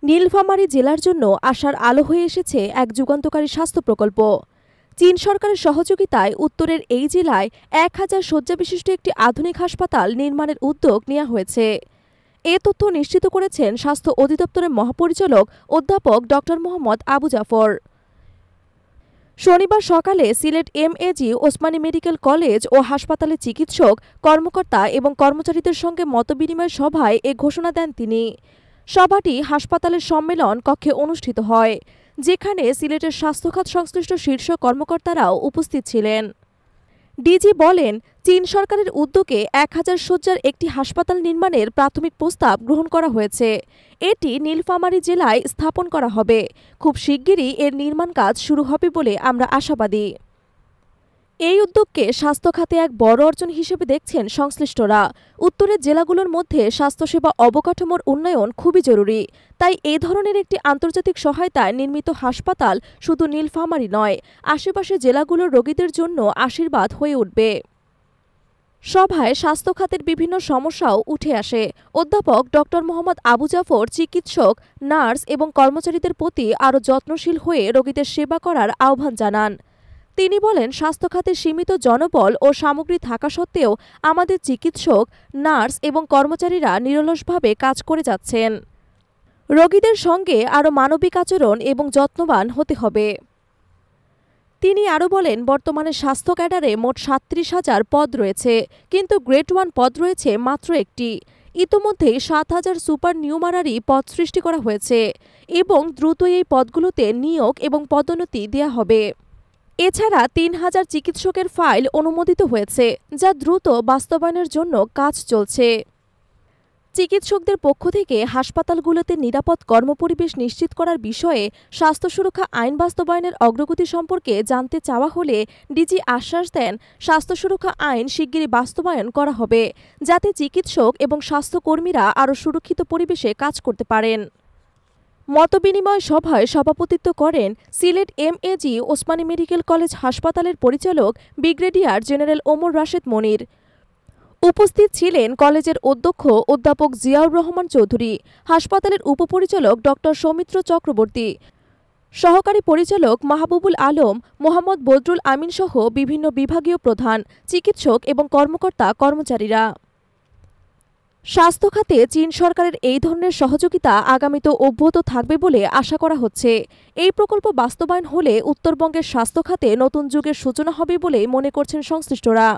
নীলফামারী জেলার জন্য আশার আলো হয়ে এসেছে এক যুগান্তকারী স্বাস্থ্য প্রকল্প। চীন সরকারের সহযোগিতায় উত্তরের এই জেলায় 1000 শয্যাবিশিষ্ট একটি আধুনিক হাসপাতাল নির্মাণের উদ্যোগ নেওয়া হয়েছে। এ তথ্য নিশ্চিত করেছেন স্বাস্থ্য অধিদপ্তরের মহাপরিচালক অধ্যাপক ড. মোহাম্মদ আবু জাফর। শনিবার সকালে Sylhet MAG Osmani medical college ও হাসপাতালের চিকিৎসক, কর্মকর্তা এবং কর্মচারীদের সঙ্গে মতবিনিময় সভায় এ ঘোষণা দেন তিনি। সভাটি হাসপাতালের সম্মেলন কক্ষে অনুষ্ঠিত হয়, যেখানে সিলেটের স্বাস্থ্যখাত সংশ্লিষ্ট শীর্ষ কর্মকর্তারাও উপস্থিত ছিলেন। ডিজি বলেন, চীন সরকারের উদ্যোগে 1000 শয্যার একটি হাসপাতাল নির্মাণের প্রাথমিক প্রস্তাব গ্রহণ করা হয়েছে। এটি নীলফামারী জেলায় স্থাপন করা হবে। খুব শিগগিরই এর নির্মাণ কাজ শুরু হবে বলে আমরা আশাবাদী। এই উদ্যোগকে স্বাস্থ্য খাতে এক বড় অর্জন হিসেবে দেখছেন সংশ্লিষ্টরা। উত্তরের জেলাগুলোর মধ্যে স্বাস্থ্যসেবা অবকাঠামোর উন্নয়ন খুবই জরুরি। তাই এই ধরনের একটি আন্তর্জাতিক সহায়তায় নির্মিত হাসপাতাল শুধু নীলফামারী নয়, আশেপাশের জেলাগুলোর রোগীদের জন্য আশীর্বাদ হয়ে উঠবে। সভায় স্বাস্থ্য খাতের বিভিন্ন সমস্যাও উঠে আসে। অধ্যাপক ড. মোহাম্মদ আবু জাফর চিকিৎসক, নার্স এবং কর্মচারীদের প্রতি আরও যত্নশীল হয়ে রোগীদের সেবা করার আহ্বান জানান। তিনি বলেন, স্বাস্থ্য খাতে সীমিত জনবল ও সামগ্রী থাকা সত্ত্বেও আমাদের চিকিৎসক, নার্স এবং কর্মচারীরা নিরলসভাবে কাজ করে যাচ্ছেন। রোগীদের সঙ্গে আরও মানবিক আচরণ এবং যত্নবান হতে হবে। তিনি আরও বলেন, বর্তমানে স্বাস্থ্য ক্যাডারে মোট 37,000 পদ রয়েছে, কিন্তু গ্রেড 1 পদ রয়েছে মাত্র একটি। ইতোমধ্যেই 7,000 সুপার নিউমারারি পদ সৃষ্টি করা হয়েছে এবং দ্রুতই এই পদগুলোতে নিয়োগ এবং পদোন্নতি দেওয়া হবে। এছাড়া 3,000 চিকিৎসকের ফাইল অনুমোদিত হয়েছে, যা দ্রুত বাস্তবায়নের জন্য কাজ চলছে। চিকিৎসকদের পক্ষ থেকে হাসপাতালগুলোতে নিরাপদ কর্মপরিবেশ নিশ্চিত করার বিষয়ে স্বাস্থ্য সুরক্ষা আইন বাস্তবায়নের অগ্রগতি সম্পর্কে জানতে চাওয়া হলে ডিজি আশ্বাস দেন, স্বাস্থ্য সুরক্ষা আইন শিগগিরই বাস্তবায়ন করা হবে, যাতে চিকিৎসক এবং স্বাস্থ্যকর্মীরা আরও সুরক্ষিত পরিবেশে কাজ করতে পারেন। মতবিনিময় সভায় সভাপতিত্ব করেন Sylhet MAG Osmani medical college হাসপাতালের পরিচালক ব্রিগেডিয়ার জেনারেল ওমর রাশেদ মনির। উপস্থিত ছিলেন কলেজের অধ্যক্ষ অধ্যাপক জিয়াউর রহমান চৌধুরী, হাসপাতালের উপপরিচালক ড. সৌমিত্র চক্রবর্তী, সহকারী পরিচালক মাহবুবুল আলম, মোহাম্মদ বদরুল আমিন সহ বিভিন্ন বিভাগীয় প্রধান, চিকিৎসক এবং কর্মকর্তা কর্মচারীরা। স্বাস্থ্য খাতে চীন সরকারের এই ধরনের সহযোগিতা আগামীতেও অব্যাহত থাকবে বলে আশা করা হচ্ছে। এই প্রকল্প বাস্তবায়ন হলে উত্তরবঙ্গের স্বাস্থ্য খাতে নতুন যুগের সূচনা হবে বলে মনে করছেন সংশ্লিষ্টরা।